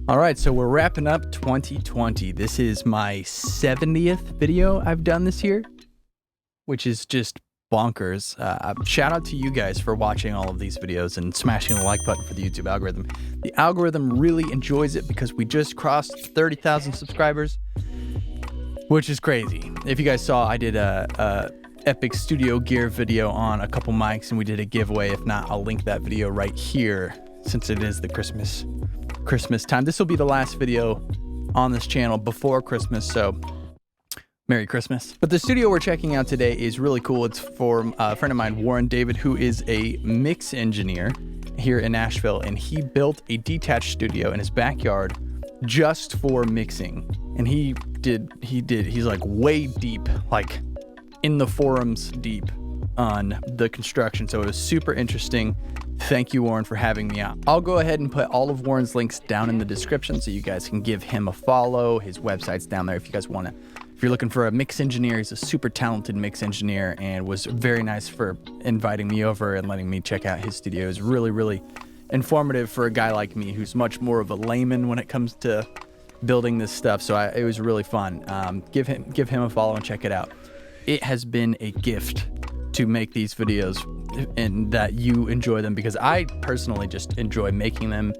All right, so we're wrapping up 2020. This is my 70th video I've done this year, which is just bonkers. Shout out to you guys for watching all of these videos and smashing the like button for the YouTube algorithm. The algorithm really enjoys it because we just crossed 30,000 subscribers, which is crazy. If you guys saw, I did a epic studio gear video on a couple mics and we did a giveaway. If not, I'll link that video right here since it is the Christmas time. This will be the last video on this channel before Christmas, so Merry Christmas. But the studio we're checking out today is really cool. It's for a friend of mine, Warren David, who is a mix engineer here in Nashville, and he built a detached studio in his backyard just for mixing. And he's like way deep, like in the forums deep on the construction. So it was super interesting. Thank you, Warren, for having me out. I'll go ahead and put all of Warren's links down in the description so you guys can give him a follow. His website's down there if you guys want to. If you're looking for a mix engineer, he's a super talented mix engineer and was very nice for inviting me over and letting me check out his studio. It's really, really informative for a guy like me who's much more of a layman when it comes to building this stuff. So it was really fun. Give him a follow and check it out. It has been a gift to make these videos and that you enjoy them, because I personally just enjoy making them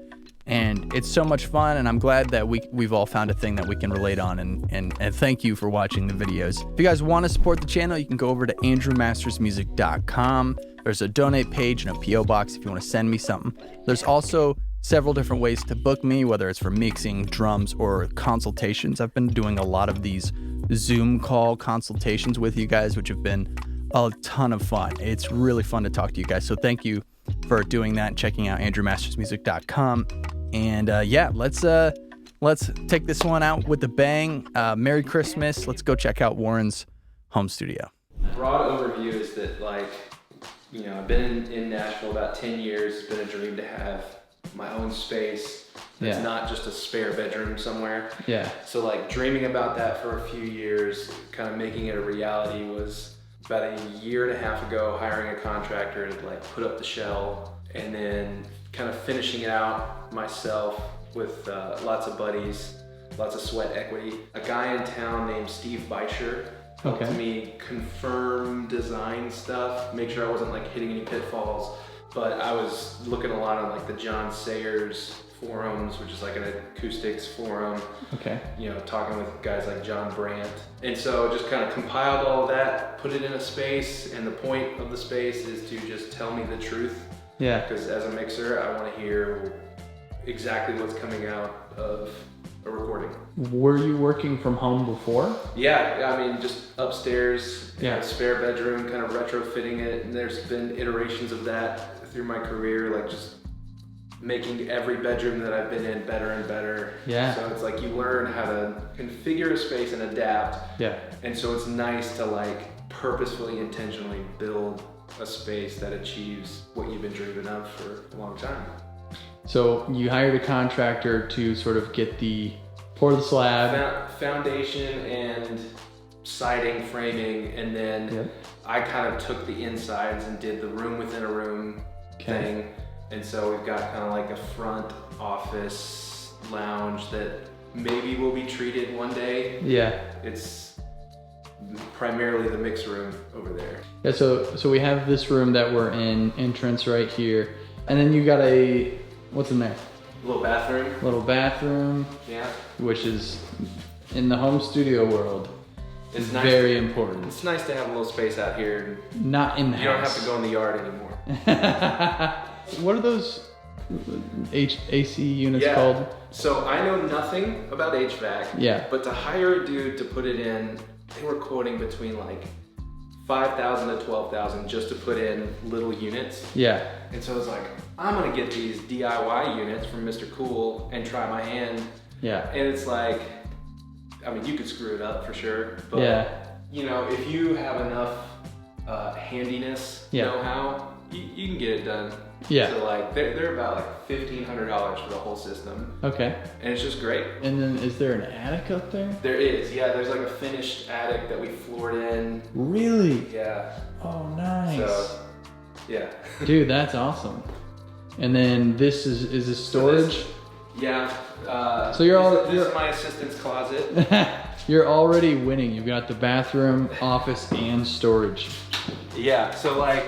and it's so much fun, and I'm glad that we've all found a thing that we can relate on, and thank you for watching the videos. If you guys want to support the channel, you can go over to ANDREWMASTERSmusic.com. There's a donate page and a PO box if you want to send me something. There's also several different ways to book me, whether it's for mixing, drums, or consultations. I've been doing a lot of these Zoom call consultations with you guys, which have been a ton of fun. It's really fun to talk to you guys. So thank you for doing that and checking out ANDREWMASTERSmusic.com. And yeah, let's take this one out with a bang. Merry Christmas. Let's go check out Warren's home studio. Broad overview is that, like, you know, I've been in Nashville about 10 years. It's been a dream to have my own space. It's not just a spare bedroom somewhere. Yeah. So like dreaming about that for a few years, kind of making it a reality was about a year and a half ago, hiring a contractor to like put up the shell, and then kind of finishing it out myself with lots of buddies, lots of sweat equity. A guy in town named Steve Beitscher helped me confirm design stuff, make sure I wasn't like hitting any pitfalls. But I was looking a lot on like the John Sayers forums, which is like an acoustics forum. Okay. You know, talking with guys like John Brandt. And so just kind of compiled all of that, put it in a space, and the point of the space is to just tell me the truth. Yeah. Because as a mixer, I want to hear exactly what's coming out of a recording. Were you working from home before? Yeah, I mean, just upstairs, in a spare bedroom, kind of retrofitting it. And there's been iterations of that through my career, like just making every bedroom that I've been in better and better. Yeah. So it's like you learn how to configure a space and adapt. Yeah. And so it's nice to like purposefully, intentionally build a space that achieves what you've been dreaming of for a long time. So you hired a contractor to sort of get pour the slab. Foundation and siding, framing, and then I kind of took the insides and did the room within a room thing. And so we've got kind of like a front office lounge that maybe will be treated one day. Yeah. It's primarily the mix room over there. Yeah, so we have this room that we're in, entrance right here. And then you got what's in there? A little bathroom. Little bathroom. Yeah. Which is, in the home studio world, it's nice, very important. It's nice to have a little space out here. Not in the house. You don't have to go in the yard anymore. What are those AC units called? So I know nothing about HVAC. Yeah. But to hire a dude to put it in, they were quoting between like $5,000 to $12,000 just to put in little units. Yeah. And so I was like, I'm gonna get these DIY units from Mr. Cool and try my hand. Yeah. And it's like, I mean, you could screw it up for sure, but you know, if you have enough handiness, know-how, you can get it done. Yeah. So like, they're about like $1,500 for the whole system. Okay. And it's just great. And then is there an attic up there? There is, yeah. There's like a finished attic that we floored in. Really? Yeah. Oh, nice. So, yeah. Dude, that's awesome. And then this is this storage? Yeah. So this is my assistant's closet. You're already winning. You've got the bathroom, office, and storage. Yeah. So like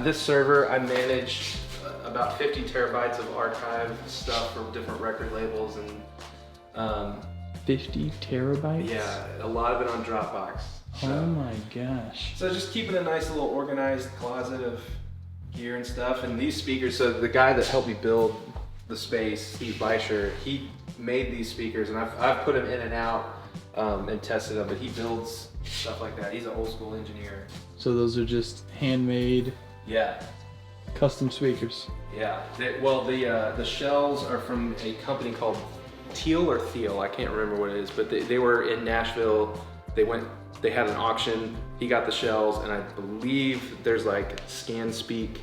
this server, I manage about 50 terabytes of archive stuff from different record labels and 50 terabytes? Yeah, a lot of it on Dropbox. So. Oh my gosh. So just keeping a nice little organized closet of gear and stuff. And these speakers, so the guy that helped me build the space, Steve Beischer, he made these speakers, and I've put them in and out and tested them, but he builds stuff like that. He's an old school engineer. So those are just handmade, yeah, custom speakers. Yeah. The shells are from a company called Teal or Thiel, I can't remember what it is, but they were in Nashville. They had an auction. He got the shells, and I believe there's like ScanSpeak,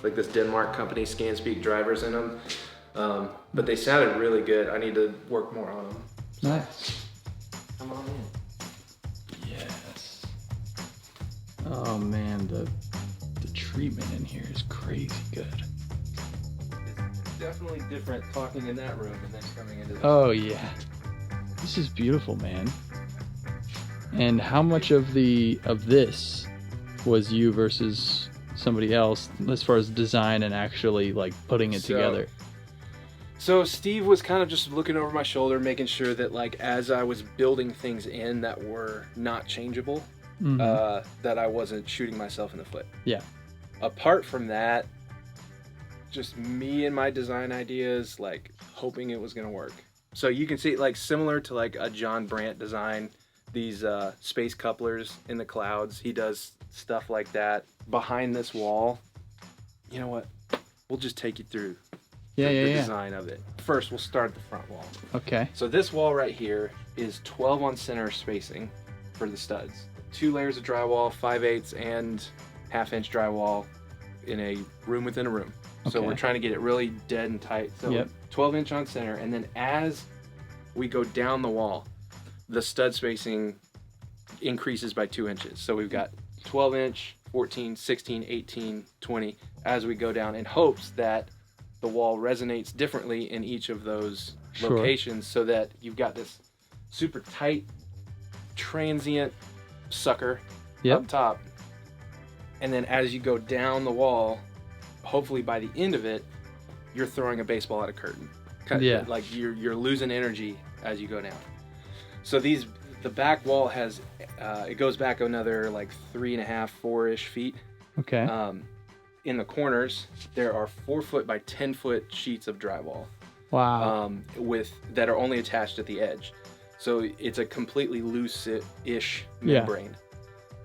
like this Denmark company, ScanSpeak drivers in them. But they sounded really good. I need to work more on them. Nice. Come on in. Yes. Oh man, the treatment in here is crazy good. It's definitely different talking in that room and then coming into this. Oh yeah. This is beautiful, man. And how much of this was you versus somebody else as far as design and actually like putting it together? So Steve was kind of just looking over my shoulder, making sure that like as I was building things in that were not changeable, that I wasn't shooting myself in the foot. Yeah. Apart from that, just me and my design ideas, like hoping it was gonna work. So you can see like similar to like a John Brandt design, these space couplers in the clouds. He does stuff like that. Behind this wall, you know what? We'll just take you through the design of it. First, we'll start at the front wall. Okay. So this wall right here is 12 on center spacing for the studs. 2 layers of drywall, 5/8 and 1/2 inch drywall in a room within a room. So we're trying to get it really dead and tight. So 12 inch on center, and then as we go down the wall, the stud spacing increases by 2 inches. So we've got 12 inch, 14, 16, 18, 20 as we go down, in hopes that the wall resonates differently in each of those locations, so that you've got this super tight, transient sucker up top. And then as you go down the wall, hopefully by the end of it, you're throwing a baseball at a curtain. Like you're losing energy as you go down. So the back wall has, it goes back another like 3.5, 4-ish feet. Okay. In the corners, there are 4 foot by 10 foot sheets of drywall. Wow. That are only attached at the edge. So it's a completely loose-ish membrane.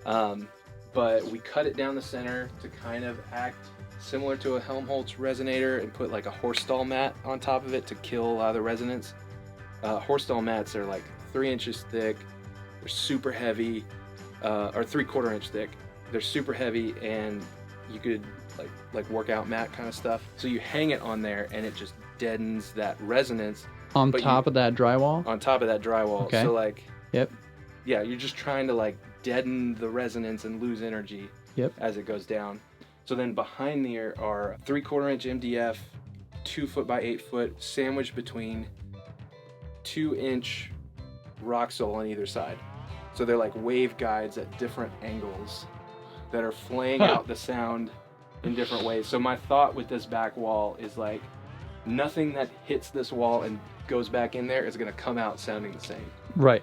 But we cut it down the center to kind of act similar to a Helmholtz resonator, and put like a horse stall mat on top of it to kill a lot of the resonance. Horse stall mats are like 3 inches thick. They're super heavy, or 3/4 inch thick. They're super heavy, and you could like workout mat kind of stuff. So you hang it on there, and it just deadens that resonance. On top of that drywall? On top of that drywall. Okay. So like, yeah, you're just trying to like deaden the resonance and lose energy as it goes down. So then behind there are 3/4 inch MDF, 2 foot by 8 foot, sandwiched between 2 inch rock sole on either side. So they're like wave guides at different angles that are flaying out the sound in different ways. So my thought with this back wall is like, nothing that hits this wall and goes back in there is gonna come out sounding the same. Right.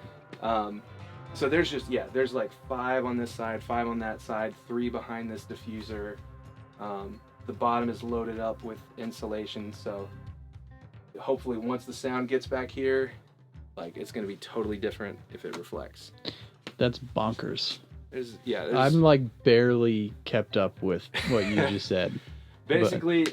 So there's just, there's like 5 on this side, 5 on that side, 3 behind this diffuser. The bottom is loaded up with insulation, so hopefully once the sound gets back here, like it's gonna be totally different if it reflects. That's bonkers. There's I'm like barely kept up with what you just said. Basically,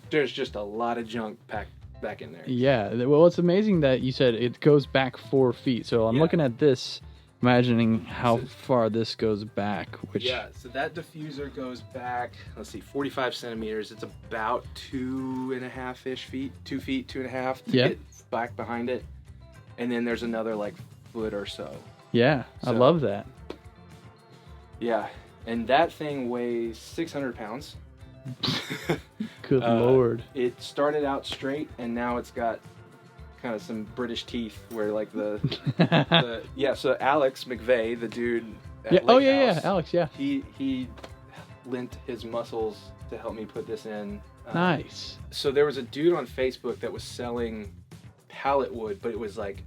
there's just a lot of junk packed back in there. Yeah, well, it's amazing that you said it goes back 4 feet. So I'm looking at this, imagining how far this goes back. So that diffuser goes back, let's see, 45 centimeters. It's about 2.5-ish feet, 2 feet, 2.5 to get back behind it. And then there's another like foot or so. Yeah, I love that. Yeah, and that thing weighs 600 pounds. Good Lord. It started out straight, and now it's got kind of some British teeth where like so Alex McVeigh, the dude at Lake House, Alex, he lent his muscles to help me put this in. Nice. So there was a dude on Facebook that was selling pallet wood, but it was like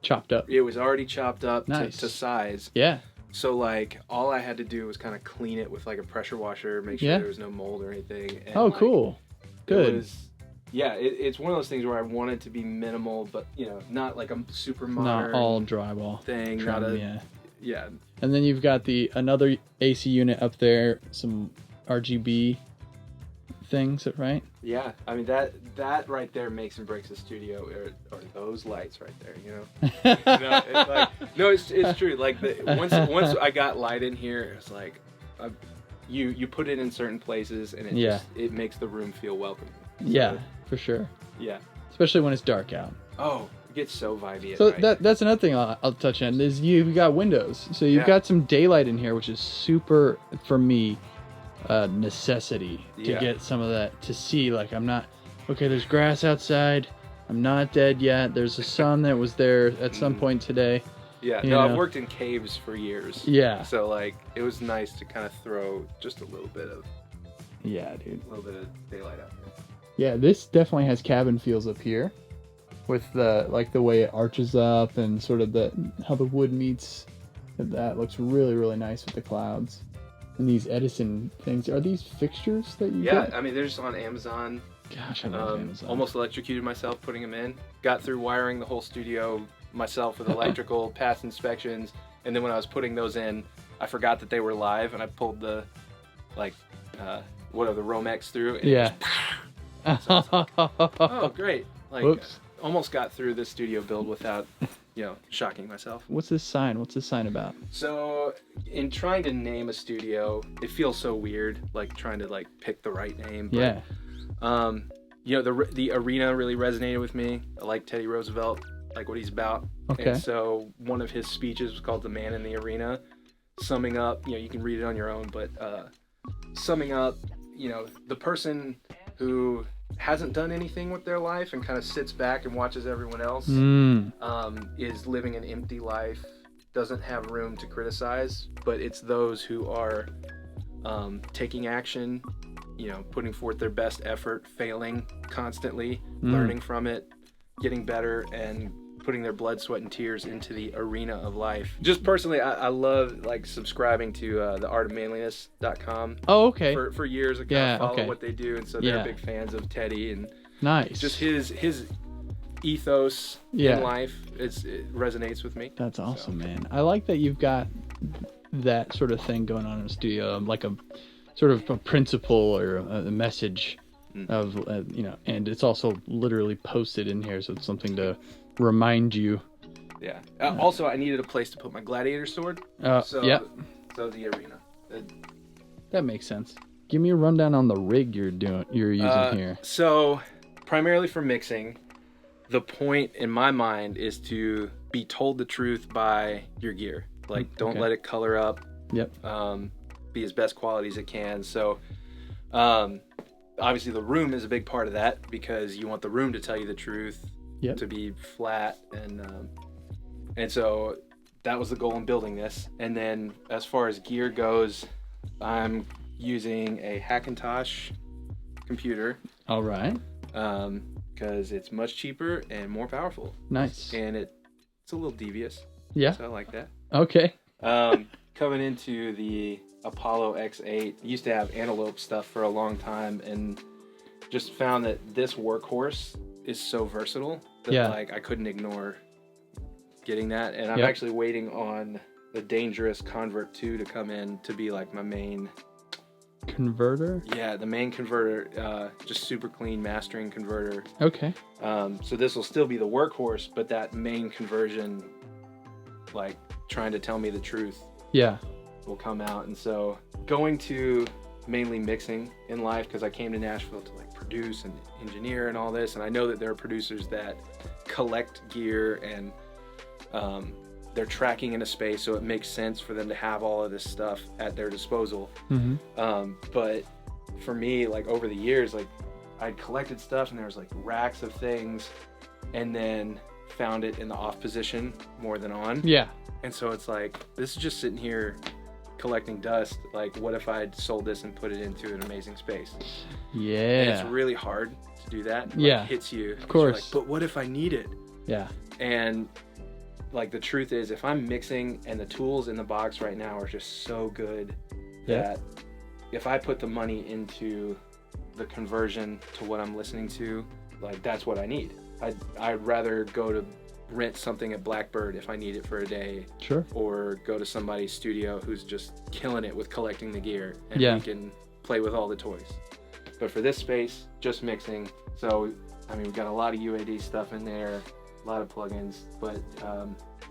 chopped up. It was already chopped up nice. to size. Yeah. So like all I had to do was kind of clean it with like a pressure washer, make sure there was no mold or anything. And like, cool. Good. It's one of those things where I want it to be minimal, but not like a super modern, not all drywall thing. Yeah. And then you've got another AC unit up there, some RGB things, right? Yeah, I mean that right there makes and breaks the studio, or those lights right there. It's true. Like once I got light in here, it's like you put it in certain places, and it makes the room feel welcome. So, for sure. Yeah, especially when it's dark out. Oh, it gets so vibey. So that's another thing I'll touch on is you've got windows. So you've got some daylight in here, which is super for me. Necessity to get some of that, to see like I'm not okay, there's grass outside, I'm not dead yet, there's a sun that was there at some point today. I've worked in caves for years, so like it was nice to kind of throw just a little bit of a little bit of daylight out there. This definitely has cabin feels up here with the way it arches up and sort of how the wood meets. That looks really, really nice with the clouds. And these Edison things, are these fixtures that you get? I mean, they're just on Amazon. Gosh, I love Amazon. Almost electrocuted myself putting them in. Got through wiring the whole studio myself with electrical, passed inspections, and then when I was putting those in, I forgot that they were live, and I pulled the, the Romex through, and oh, great. Whoops. Almost got through this studio build without... shocking myself. What's this sign? What's this sign about? So, in trying to name a studio, it feels so weird, like trying to pick the right name. But, the arena really resonated with me. I like Teddy Roosevelt, like what he's about. Okay. And so one of his speeches was called "The Man in the Arena," summing up. You can read it on your own, but summing up, the person who hasn't done anything with their life and kind of sits back and watches everyone else is living an empty life, doesn't have room to criticize, but it's those who are taking action, putting forth their best effort, failing constantly, learning from it, getting better, and putting their blood, sweat, and tears into the arena of life. Just personally, I love subscribing to the artofmanliness.com. Oh, okay. For years, I kind of follow what they do, and so they're big fans of Teddy, and nice. Just his ethos in life, it resonates with me. That's awesome, man. I like that you've got that sort of thing going on in the studio, like a sort of a principle or a message of, and it's also literally posted in here, so it's something to remind you. Also, I needed a place to put my gladiator sword. So the arena. That makes sense. Give me a rundown on the rig you're using here. So, primarily for mixing, the point in my mind is to be told the truth by your gear. Don't let it color up. Be as best quality as it can. So, obviously the room is a big part of that, because you want the room to tell you the truth. To be flat, and so that was the goal in building this. And then as far as gear goes, I'm using a Hackintosh computer. All right. Because it's much cheaper and more powerful. Nice. And it's a little devious. Yeah. So I like that. Okay. Coming into the Apollo X8, I used to have Antelope stuff for a long time, and just found that this workhorse is so versatile that I couldn't ignore getting that, and I'm actually waiting on the Dangerous Convert 2 to come in to be my main converter. The main converter, just super clean mastering converter. Okay. So this will still be the workhorse, but that main conversion, trying to tell me the truth, will come out. And so going to mainly mixing in life, because I came to Nashville to produce and engineer and all this, and I know that there are producers that collect gear and they're tracking in a space, so it makes sense for them to have all of this stuff at their disposal. But for me, like over the years, like I'd collected stuff and there was like racks of things, and then found it in the off position more than on. Yeah. And so it's like, this is just sitting here collecting dust. Like, what if I'd sold this and put it into an amazing space? Yeah. And it's really hard to do that. Like, Yeah. it hits you. Of course. Like, but what if I need it? Yeah. And like, the truth is, if I'm mixing and the tools in the box right now are just so good that if I put the money into the conversion to what I'm listening to, like, that's what I need. I'd rather go to rent something at Blackbird if I need it for a day. Sure. Or go to somebody's studio who's just killing it with collecting the gear, and we can play with all the toys. But for this space, just mixing. So, I mean, we've got a lot of UAD stuff in there, a lot of plugins, but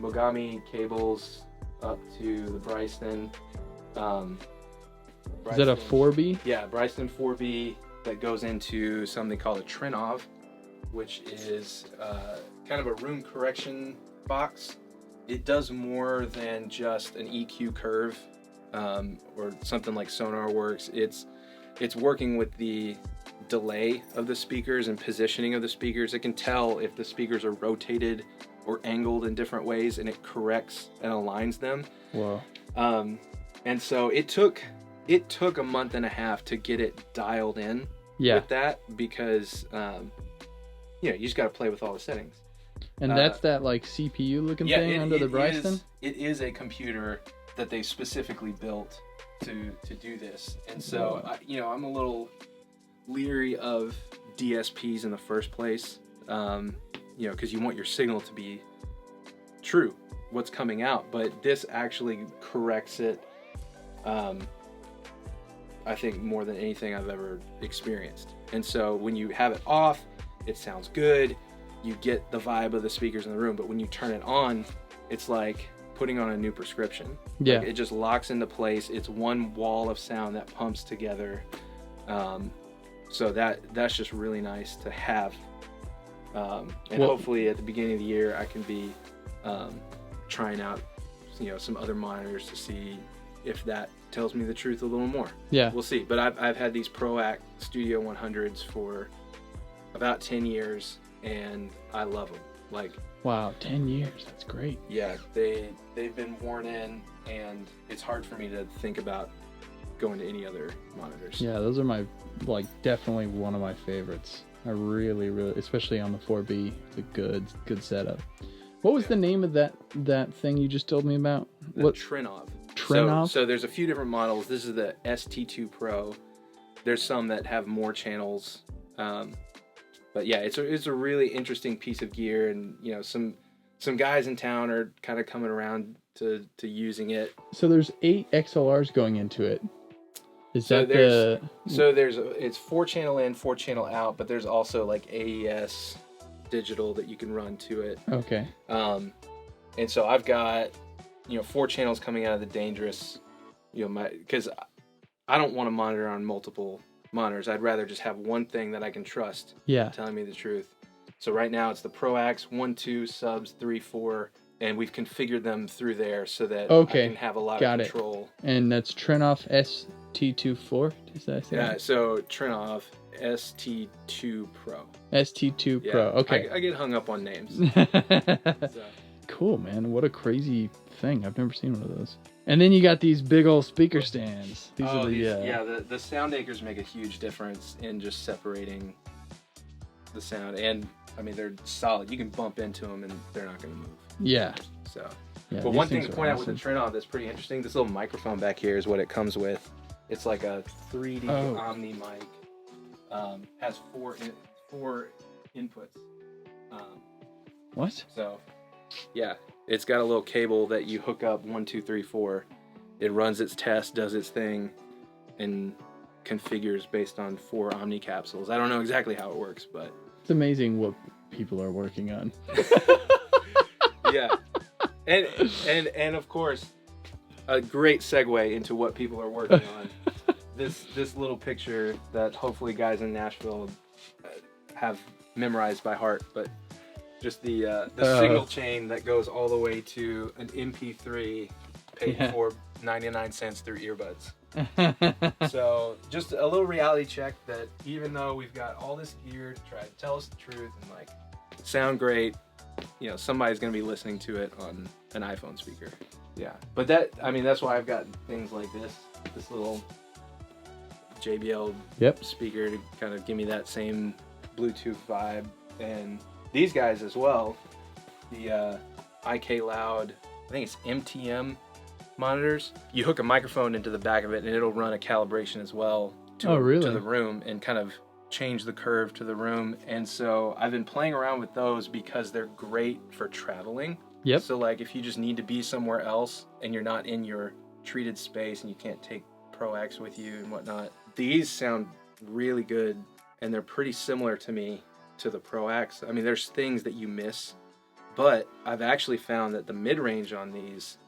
Mogami cables up to the Bryson. Is that a 4B? Yeah, Bryson 4B that goes into something called a Trinov, which is kind of a room correction box. It does more than just an EQ curve or something like Sonar works. It's working with the delay of the speakers and positioning of the speakers. It can tell if the speakers are rotated or angled in different ways, and it corrects and aligns them. Wow. And so it took a month and a half to get it dialed in with that, because you just got to play with all the settings. And that's that like CPU looking thing under the Bryson? It is a computer that they specifically built to do this. And so, I'm a little leery of DSPs in the first place, because you want your signal to be true, what's coming out. But this actually corrects it, I think, more than anything I've ever experienced. And so when you have it off, it sounds good. You get the vibe of the speakers in the room. But when you turn it on, it's like putting on a new prescription. Yeah. Like, it just locks into place. It's one wall of sound that pumps together. So that's just really nice to have. And hopefully at the beginning of the year, I can be trying out, some other monitors to see if that tells me the truth a little more. Yeah. We'll see. But I've had these ProAct Studio 100s for about 10 years, and I love them. Like, wow, 10 years. That's great. Yeah, they've been worn in, and it's hard for me to think about going to any other monitors. Yeah, those are my, definitely one of my favorites. I really, especially on the 4B, it's a good setup. What was the name of that thing you just told me about? What? Trinov. Trinov? So there's a few different models. This is the ST2 Pro. There's some that have more channels. But yeah, it's a really interesting piece of gear, and some guys in town are kind of coming around to using it. So there's 8 XLRs going into it. It's 4 channel in, 4 channel out, but there's also like AES digital that you can run to it. Okay. And so I've got 4 channels coming out of the Dangerous, because I don't want to monitor on multiple monitors. I'd rather just have one thing that I can trust telling me the truth. So right now it's the ProAx 1, 2 subs 3, 4, and we've configured them through there so that I can have a lot of control. And that's Trinov ST24. Does that say? Yeah. So Trinov ST2 Pro. ST2 Pro. Okay. I get hung up on names. Cool, man. What a crazy thing. I've never seen one of those. And then you got these big old speaker stands. These are the sound acres make a huge difference in just separating the sound. And I mean, they're solid. You can bump into them and they're not going to move. Yeah. So, yeah, but one thing to point out with the Trinov that's pretty interesting, this little microphone back here is what it comes with. It's like a 3D Omni mic. Has four inputs. What? So, yeah, it's got a little cable that you hook up 1, 2, 3, 4. It runs its test, does its thing, and configures based on 4 Omni capsules. I don't know exactly how it works, but it's amazing what people are working on. Yeah, and of course, a great segue into what people are working on. This little picture that hopefully guys in Nashville have memorized by heart, but just the signal chain that goes all the way to an MP3 paid for 99 cents through earbuds. So just a little reality check that even though we've got all this gear to try to tell us the truth and like sound great, you know, somebody's gonna be listening to it on an iPhone speaker. Yeah, but that's why I've got things like this little JBL speaker to kind of give me that same Bluetooth vibe, and these guys as well, the IK Loud, I think it's MTM monitors. You hook a microphone into the back of it and it'll run a calibration as well to the room and kind of change the curve to the room. And so I've been playing around with those because they're great for traveling. Yep. So like if you just need to be somewhere else and you're not in your treated space and you can't take Pro X with you and whatnot, these sound really good, and they're pretty similar to me to the Pro X. I mean, there's things that you miss, but I've actually found that the mid-range on these,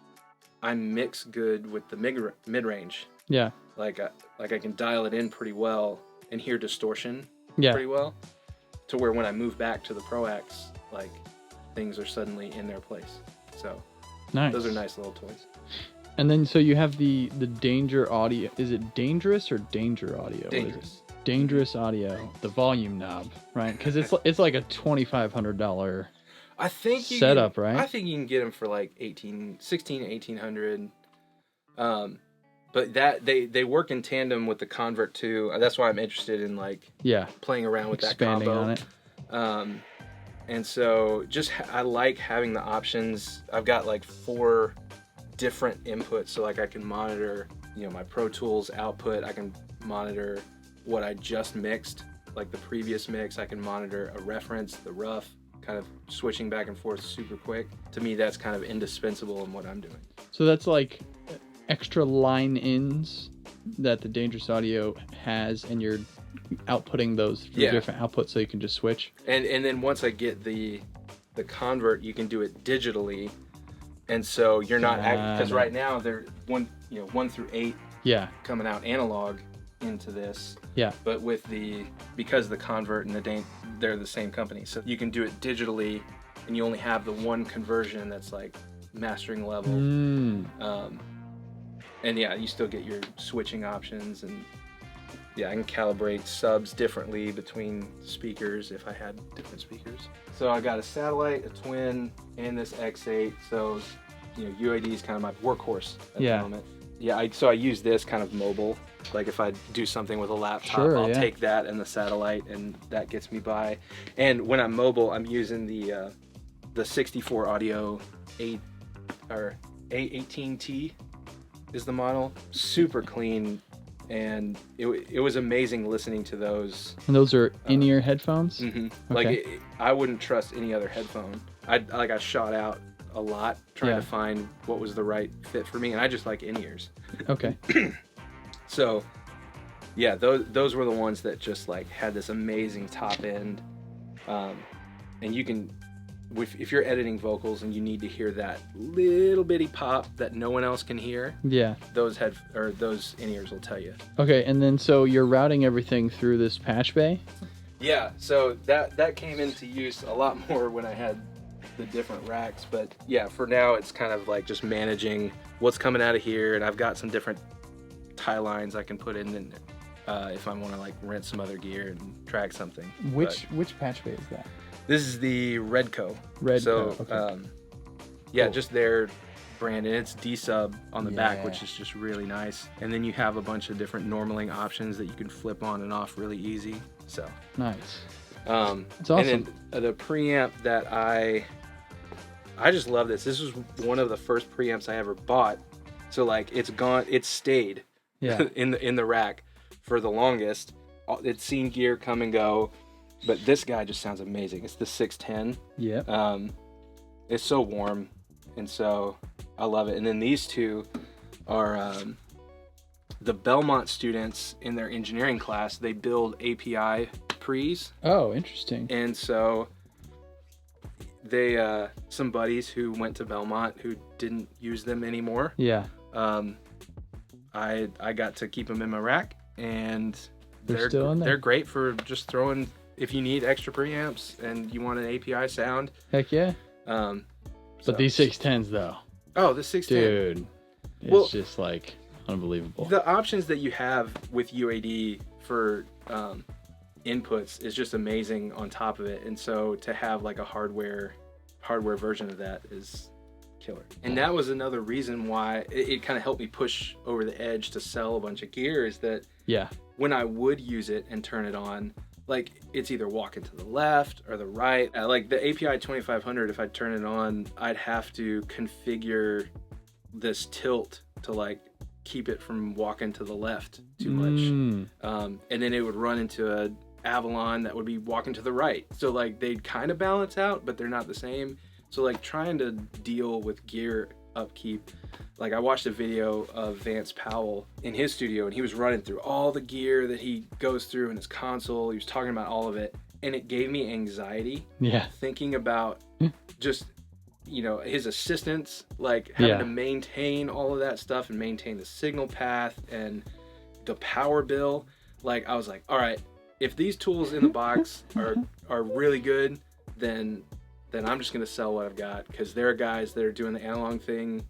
I mix good with the mid-range. Yeah. Like I can dial it in pretty well and hear distortion pretty well, to where when I move back to the Pro X, like things are suddenly in their place. So nice. Those are nice little toys. And then so you have the Danger Audio. Is it Dangerous or Danger Audio? Dangerous. Dangerous Audio. The volume knob, right? Because it's like a $2,500 setup, right? I think you can get them for like $1,600, $1,800. But that they work in tandem with the Convert too. That's why I'm interested in like playing around with expanding that combo. On it. And so I like having the options. I've got like 4 different inputs, so like I can monitor, you know, my Pro Tools output. I can monitor what I just mixed, like the previous mix. I can monitor a reference, the rough, kind of switching back and forth super quick. To me, that's kind of indispensable in what I'm doing. So that's like extra line ins that the Dangerous Audio has, and you're outputting those through different outputs, so you can just switch. And then once I get the Convert, you can do it digitally. And so you're not, because right now they're 1 through 8 coming out analog into this. Yeah. But because the Convert and they're the same company, so you can do it digitally, and you only have the one conversion that's like mastering level. And you still get your switching options, and I can calibrate subs differently between speakers if I had different speakers. So I got a satellite, a twin, and this X8. So, UAD is kind of my workhorse at the moment. So I use this kind of mobile. Like if I do something with a laptop, I'll take that and the satellite, and that gets me by. And when I'm mobile, I'm using the 64 Audio A18T is the model. Super clean. And it was amazing listening to those. And those are in-ear headphones? Mm-hmm. Okay. Like I wouldn't trust any other headphone. I shot out a lot trying to find what was the right fit for me, and I just like in-ears. Okay. So, those were the ones that just like had this amazing top end, and you can, if you're editing vocals and you need to hear that little bitty pop that no one else can hear, those in-ears will tell you. Okay, and then so you're routing everything through this patch bay? Yeah, so that came into use a lot more when I had the different racks, but for now it's kind of like just managing what's coming out of here, and I've got some different tie lines I can put in if I want to like rent some other gear and track something. Which patch bay is that? This is the Redco. So, cool. Just their brand, and it's D-sub on the back, which is just really nice. And then you have a bunch of different normaling options that you can flip on and off really easy. So nice. It's awesome. And then the preamp that I just love this. This was one of the first preamps I ever bought. So like it's stayed in the rack for the longest. It's seen gear come and go. But this guy just sounds amazing. It's the 610. Yeah. It's so warm, and so I love it. And then these two are the Belmont students in their engineering class. They build API pre's. Oh, interesting. And so they some buddies who went to Belmont who didn't use them anymore. Yeah. I got to keep them in my rack, and they're still in there. They're great for just throwing. If you need extra preamps and you want an API sound. Heck yeah. But these 610s though. Oh, the 610. Dude. It's just like unbelievable. The options that you have with UAD for inputs is just amazing on top of it. And so to have like a hardware version of that is killer. And that was another reason why it kind of helped me push over the edge to sell a bunch of gear, is that when I would use it and turn it on, like it's either walking to the left or the right. Like the API 2500, if I turn it on, I'd have to configure this tilt to like keep it from walking to the left too much. And then it would run into a Avalon that would be walking to the right. So like they'd kind of balance out, but they're not the same. So like trying to deal with gear upkeep, like I watched a video of Vance Powell in his studio, and he was running through all the gear that he goes through in his console. He was talking about all of it, and it gave me anxiety thinking about just, you know, his assistants, like having to maintain all of that stuff and maintain the signal path and the power bill. Like I was like, all right, if these tools in the box are really good, then I'm just gonna sell what I've got, because there are guys that are doing the analog thing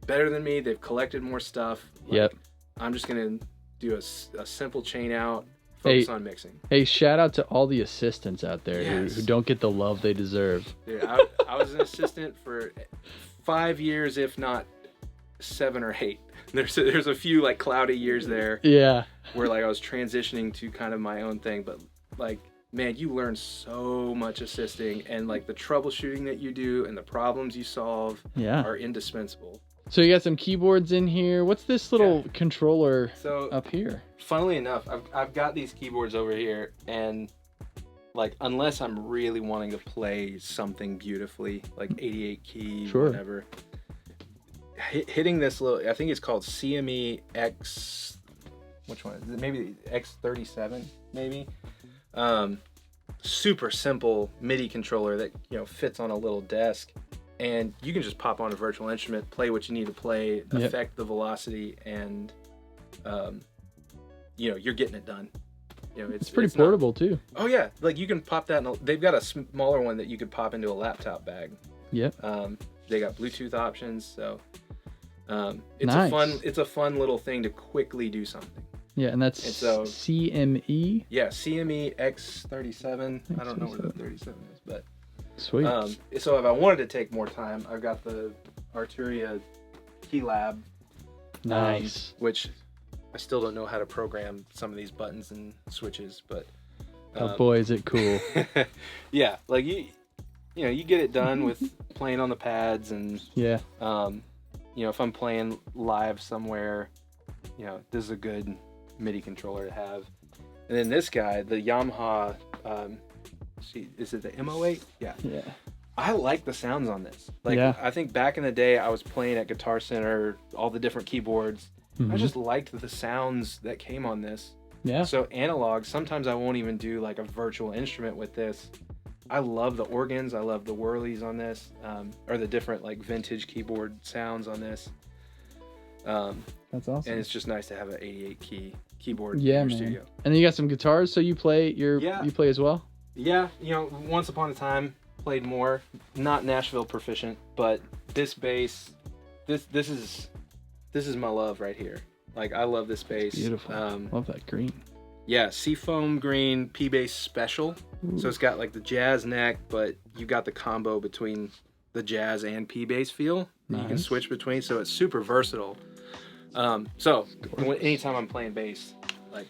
better than me. They've collected more stuff. Like, I'm just gonna do a simple chain out, focus on mixing. Hey, shout out to all the assistants out there who don't get the love they deserve. Dude, I was an assistant for 5 years, if not 7 or 8. There's a few like cloudy years there. Where like I was transitioning to kind of my own thing, but like, man, you learn so much assisting, and like the troubleshooting that you do and the problems you solve are indispensable. So you got some keyboards in here. What's this little controller up here? Funnily enough, I've got these keyboards over here, and like unless I'm really wanting to play something beautifully, like 88 key, whatever, hitting this little, I think it's called CME X, which one is it? Maybe X37, maybe. Super simple MIDI controller that, you know, fits on a little desk, and you can just pop on a virtual instrument, play what you need to play, affect the velocity, and you know, you're getting it done. You know, it's pretty portable too. Oh yeah, like you can pop that they've got a smaller one that you could pop into a laptop bag. They got Bluetooth options, so it's a fun little thing to quickly do something. And that's CME? Yeah, CME X37. I don't know where the 37 is, but... Sweet. So if I wanted to take more time, I've got the Arturia Keylab. Nice. Which I still don't know how to program some of these buttons and switches, but... oh boy, is it cool. Yeah, like you know, you get it done with playing on the pads, and... you know, if I'm playing live somewhere, you know, this is a good MIDI controller to have. And then this guy, the Yamaha, is it the M08? Yeah. I like the sounds on this. Like, I think back in the day, I was playing at Guitar Center, all the different keyboards. I just liked the sounds that came on this. So analog, sometimes I won't even do like a virtual instrument with this. I love the organs. I love the whirlies on this, or the different like vintage keyboard sounds on this. That's awesome. And it's just nice to have an 88 key keyboard in your studio. And then you got some guitars, so you play you play as well? Yeah, you know, once upon a time played more, not Nashville proficient, but this bass, this is my love right here. Like, I love this bass. Beautiful. Love that green. Yeah, Seafoam green P bass special. Ooh. So it's got like the jazz neck, but you got the combo between the jazz and P bass feel. Nice. You can switch between, so it's super versatile. So anytime I'm playing bass, like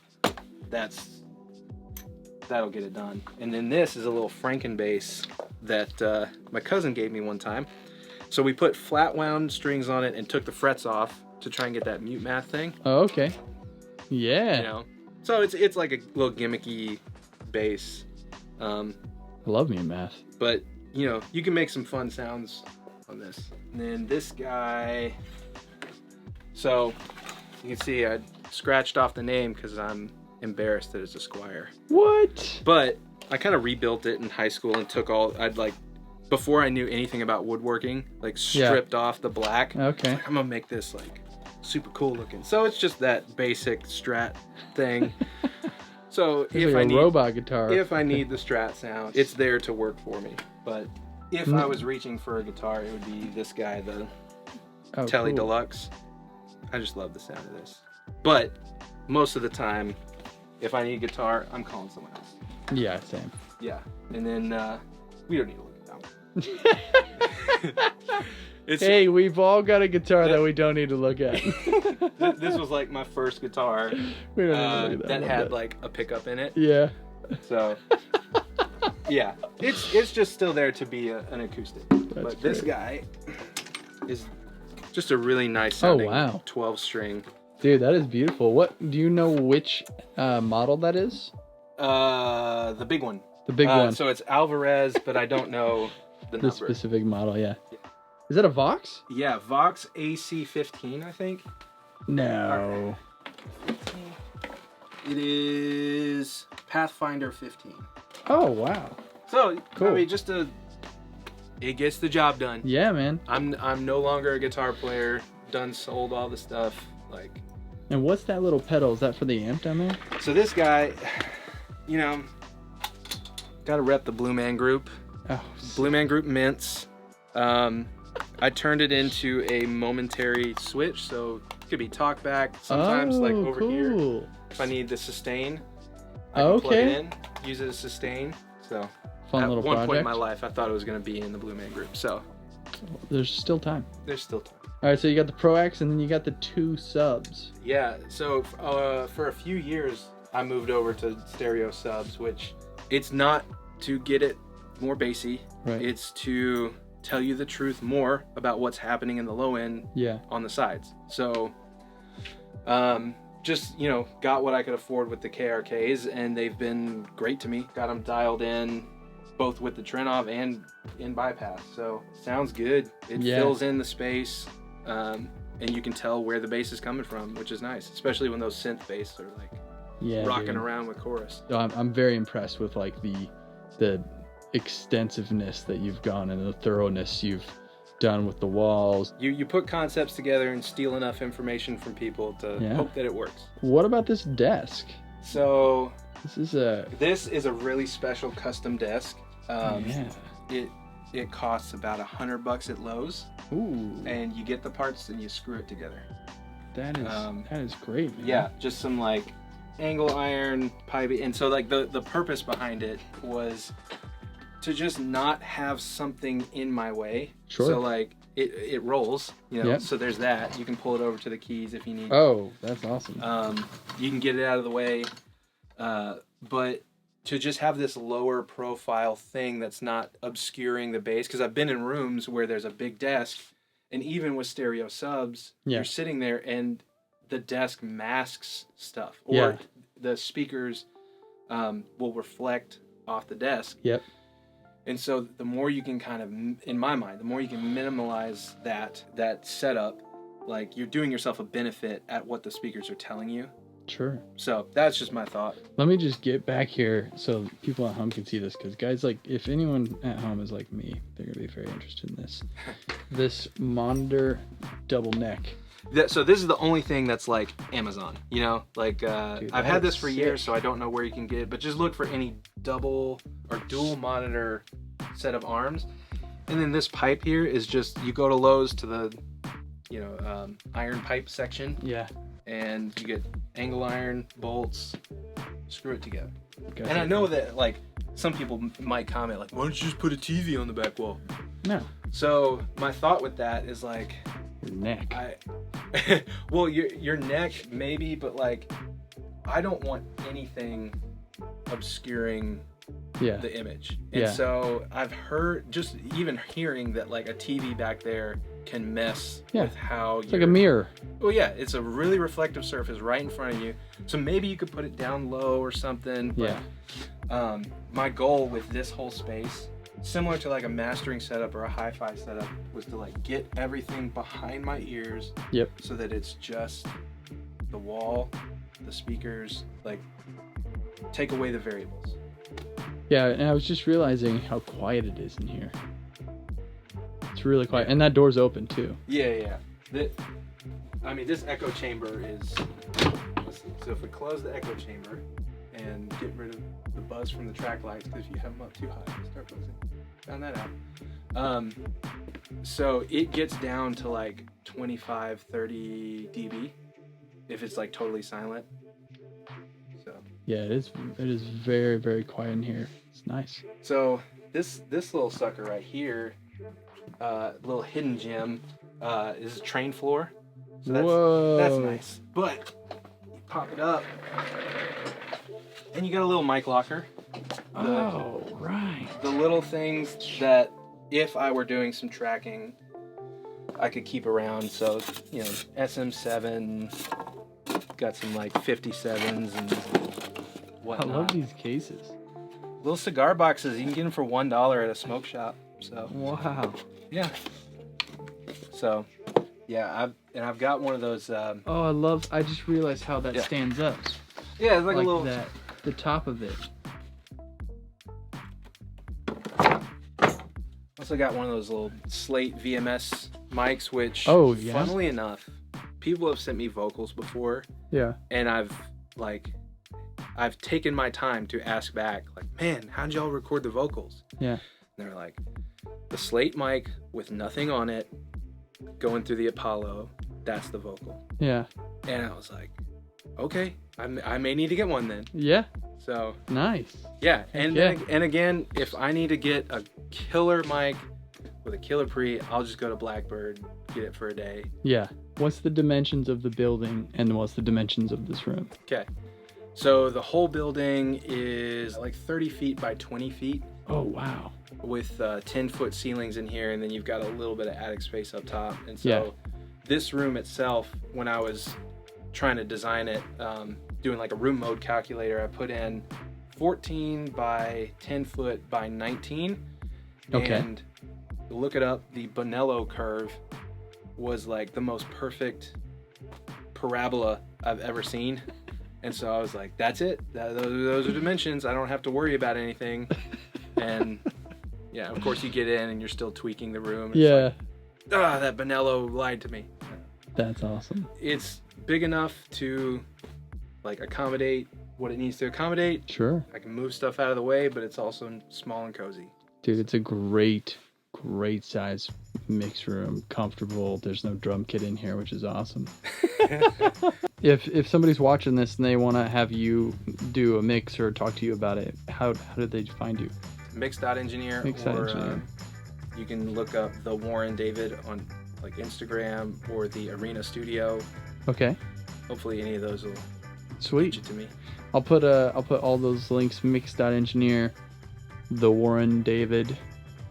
that'll get it done. And then this is a little Franken bass that my cousin gave me one time. So we put flat wound strings on it and took the frets off to try and get that mute math thing. Oh, okay. Yeah. You know, so it's like a little gimmicky bass. I love mute math. But you know, you can make some fun sounds on this. And then this guy. So you can see I scratched off the name because I'm embarrassed that it's a Squier. What? But I kind of rebuilt it in high school and took before I knew anything about woodworking, like stripped off the black. Okay. Like, I'm gonna make this like super cool looking. So it's just that basic Strat thing. So if I need robot guitar, if I need the Strat sound, it's there to work for me. But if I was reaching for a guitar, it would be this guy, the Tele Deluxe. I just love the sound of this. But most of the time, if I need a guitar, I'm calling someone else. Yeah, same. Yeah, and then we don't need to look at that one. Hey, we've all got a guitar that we don't need to look at. This was like my first guitar we don't need to look at that had like a pickup in it. Yeah. So, yeah, it's just still there to be an acoustic. But this guy is just a really nice sounding 12-string. Dude, that is beautiful. What do you know which model that is? The big one. The big one. So it's Alvarez, but I don't know the number. Specific model, yeah. Is that a Vox? Yeah, Vox AC15, I think. No. It is Pathfinder 15. Oh, wow. So, cool. I mean, it gets the job done. Yeah, man. I'm no longer a guitar player. Sold all the stuff. Like. And what's that little pedal? Is that for the amp down there? So this guy, you know, gotta rep the Blue Man Group. Oh, Blue Man Group mints. I turned it into a momentary switch, so it could be talk back sometimes, like over here. If I need the sustain, I can plug it in, use it as sustain. So fun at little one project. point in my life, I thought it was going to be in the Blue Man Group. So there's still time. There's still time. All right, so you got the Pro X, and then you got the 2 subs. Yeah. So for a few years, I moved over to stereo subs, which it's not to get it more bassy. Right. It's to tell you the truth more about what's happening in the low end on the sides. So just, you know, got what I could afford with the KRKs, and they've been great to me. Got them dialed in both with the Trenov and in bypass. So sounds good. It fills in the space, and you can tell where the bass is coming from, which is nice, especially when those synth bass are like rocking around with chorus. So I'm very impressed with like the extensiveness that you've gone and the thoroughness you've done with the walls. You put concepts together and steal enough information from people to hope that it works. What about this desk? So this is a really special custom desk. It costs about $100 at Lowe's. Ooh. And you get the parts and you screw it together. That is great, man. Yeah, just some like angle iron pipe, and so like the purpose behind it was to just not have something in my way. Sure. So like it rolls, you know. Yep. So there's that. You can pull it over to the keys if you need. Oh, that's awesome. You can get it out of the way, but to just have this lower profile thing that's not obscuring the bass, because I've been in rooms where there's a big desk, and even with stereo subs, you're sitting there and the desk masks stuff, or the speakers will reflect off the desk. Yep. And so the more you can kind of, in my mind, the more you can minimalize that setup, like you're doing yourself a benefit at what the speakers are telling you. Sure. So that's just my thought. Let me just get back here so people at home can see this, because guys, like, if anyone at home is like me, they're gonna be very interested in this. This monitor double neck. So this is the only thing that's like Amazon, you know, like dude, I've had this for years, so I don't know where you can get it, but just look for any double or dual monitor set of arms. And then this pipe here is just, you go to Lowe's to the, you know, iron pipe section. Yeah. And you get angle iron, bolts, screw it together. Okay. And I know that like some people might comment like, why don't you just put a TV on the back wall? No. So my thought with that is like, your neck. Well, your neck maybe, but like I don't want anything obscuring the image. And so I've heard, just even hearing that like a TV back there can mess with how it's like a mirror. Well, yeah, it's a really reflective surface right in front of you. So maybe you could put it down low or something. But my goal with this whole space, similar to like a mastering setup or a hi-fi setup, was to like get everything behind my ears. Yep. So that it's just the wall, the speakers, like take away the variables. Yeah, and I was just realizing how quiet it is in here. It's really quiet, and that door's open too. Yeah. I mean, this echo chamber is, let's see, so if we close the echo chamber and get rid of the buzz from the track lights, because if you have them up too high, they start buzzing. Found that So it gets down to like 25, 30 dB if it's like totally silent. So yeah, it is very, very quiet in here. It's nice. So this little sucker right here, little hidden gem, is a train floor. So that's nice. But you pop it up, and you got a little mic locker. Right. The little things that if I were doing some tracking, I could keep around. So, you know, SM7, got some like 57s and whatnot. I love these cases. Little cigar boxes, you can get them for $1 at a smoke shop. So wow. Yeah. So yeah, I've got one of those. I just realized how that stands up. Yeah, it's like a little the top of it. Also got one of those little Slate VMS mics, which funnily enough, people have sent me vocals before. Yeah. And I've taken my time to ask back, like, man, how'd y'all record the vocals? Yeah. And they're like, the Slate mic with nothing on it, going through the Apollo, that's the vocal. Yeah. And I was like, okay, I may need to get one then. Yeah. So nice. Yeah, and again, if I need to get a killer mic with a killer pre, I'll just go to Blackbird, get it for a day. Yeah. What's the dimensions of the building and what's the dimensions of this room? Okay. So the whole building is like 30 feet by 20 feet. Oh, wow. With 10-foot ceilings in here, and then you've got a little bit of attic space up top. And so this room itself, when I was trying to design it, doing like a room mode calculator, I put in 14 by 10 foot by 19. Okay. And look it up, the Bonello curve was like the most perfect parabola I've ever seen. And so I was like, that's it. Those are dimensions. I don't have to worry about anything. And yeah, of course you get in and you're still tweaking the room. It's like, that Bonello lied to me. That's awesome. It's big enough to like accommodate what it needs to accommodate. Sure. I can move stuff out of the way, but it's also small and cozy. Dude, it's a great size mix room. Comfortable. There's no drum kit in here, which is awesome. If somebody's watching this and they want to have you do a mix or talk to you about it, how did they find you? Mix.engineer. Mix.engineer. You can look up the Warren David on like Instagram or the Arena Studio. Okay. Hopefully any of those will sweet reach it to me. I'll put all those links, Mix.engineer, the Warren David,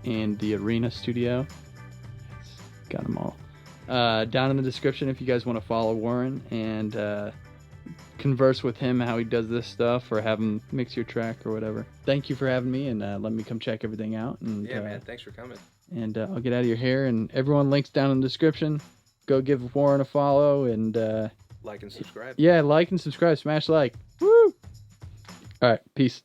and the Arena Studio. Got them all. Down in the description if you guys want to follow Warren and converse with him how he does this stuff or have him mix your track or whatever. Thank you for having me and let me come check everything out. And, yeah, man. Thanks for coming. And I'll get out of your hair. And everyone, links down in the description. Go give Warren a follow and like and subscribe. Yeah, like and subscribe. Smash like. Woo! All right. Peace.